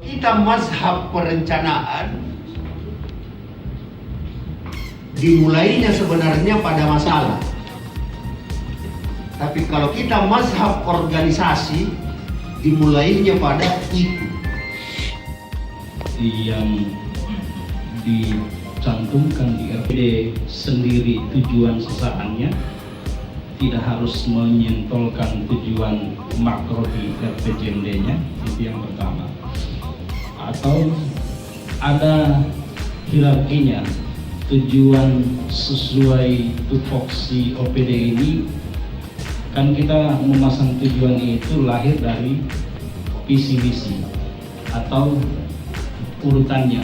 Kita mazhab perencanaan dimulainya sebenarnya pada masalah. Tapi kalau kita mazhab organisasi dimulainya pada itu. Yang dicantumkan di RPD sendiri tujuan sesaannya tidak harus menyentolkan tujuan makro di RPJMD-nya, itu yang pertama. Atau ada hierarkinya, tujuan sesuai tupoksi OPD ini kan kita memasang tujuan itu lahir dari visi misi atau urutannya.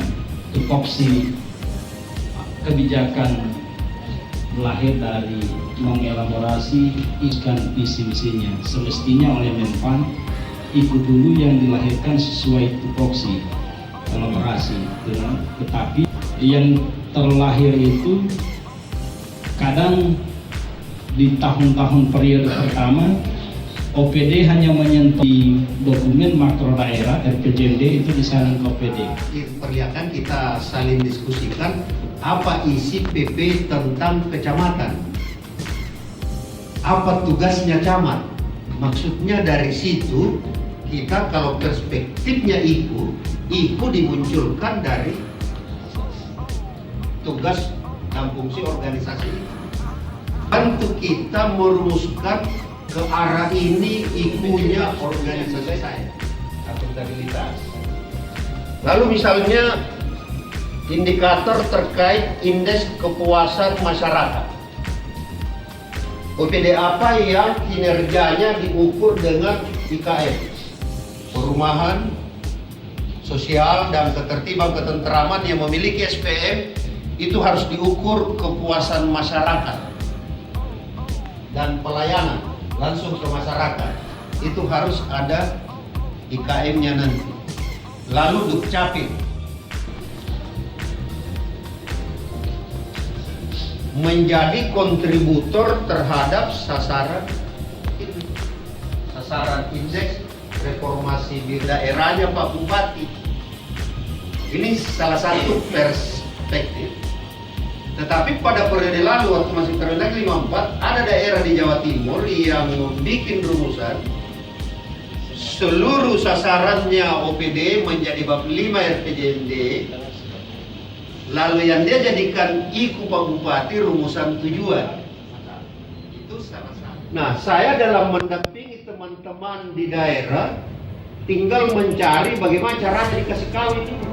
Tupoksi kebijakan lahir dari mengelaborasi ikan visi misinya. Semestinya oleh Menpan ikut dulu yang dilahirkan sesuai tupoksi elaborasi, tetapi yang terlahir itu kadang di tahun-tahun periode pertama OPD hanya menyentuh di dokumen makro daerah RPJMD itu disalin ke OPD. Perlihatkan kita saling diskusikan apa isi PP tentang kecamatan, apa tugasnya camat. Maksudnya dari situ kita kalau perspektifnya IKU dimunculkan dari tugas dan fungsi organisasi. Bantu kita merumuskan ke arah ini IKU-nya organisasi saya, akuntabilitas. Lalu misalnya indikator terkait indeks kepuasan masyarakat. OPD apa yang kinerjanya diukur dengan IKM? Perumahan, sosial, dan ketertiban ketentraman yang memiliki SPM itu harus diukur kepuasan masyarakat dan pelayanan langsung ke masyarakat. Itu harus ada IKM-nya nanti. Lalu Dukcapil menjadi kontributor terhadap sasaran indeks reformasi di daerahnya Pak Bupati. Ini salah satu perspektif. Tetapi pada periode lalu waktu masih Permendag 54 ada daerah di Jawa Timur yang membuat rumusan seluruh sasarannya OPD menjadi bab 5 RPJMD. Lalu yang dia jadikan IKU Pak Bupati rumusan tujuan. Itu salah satu. Nah, saya dalam mendampingi teman-teman di daerah tinggal mencari bagaimana caranya dikasih kawin itu.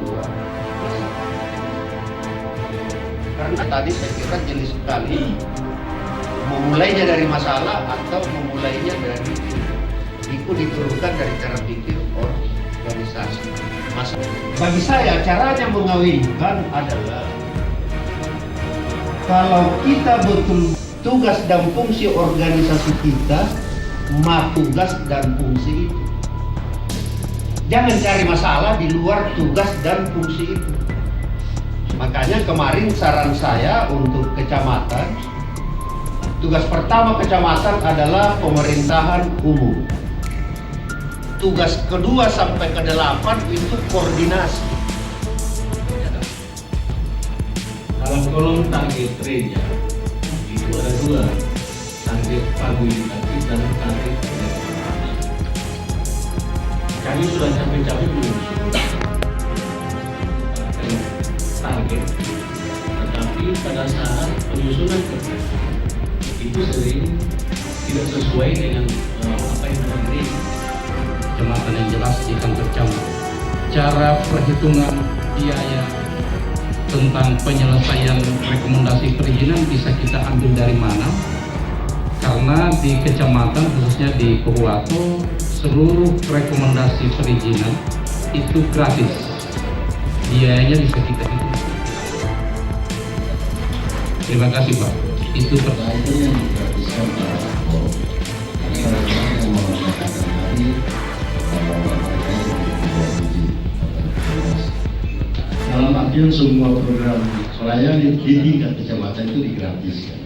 Karena tadi saya kira jelas sekali memulainya dari masalah atau memulainya dari IKU diturunkan dari cara pikir organisasi. Bagi saya caranya mengawinkan adalah kalau kita betul tugas dan fungsi organisasi kita, tugas dan fungsi itu. Jangan cari masalah di luar tugas dan fungsi itu. Makanya kemarin saran saya untuk kecamatan, tugas pertama kecamatan adalah pemerintahan umum. Tugas kedua sampai ke 8 itu koordinasi. Dalam kolom target range itu ada dua, target stabilitatif dan target penyelesaian. Kami sudah capek-capek belum target, tetapi pada saat penyusunan kerja itu sering tidak sesuai dengan apa yang terjadi. Kecamatan yang jelas di kantor camat. Cara perhitungan biaya tentang penyelesaian rekomendasi perizinan bisa kita ambil dari mana? Karena di kecamatan khususnya di Purwato seluruh rekomendasi perizinan itu gratis. Biayanya bisa kita hitung. Terima kasih Pak. Itu pertanyaan yang digratiskan Pak. Dalam artian semua program pelayanan di tingkat kecamatan itu digratiskan.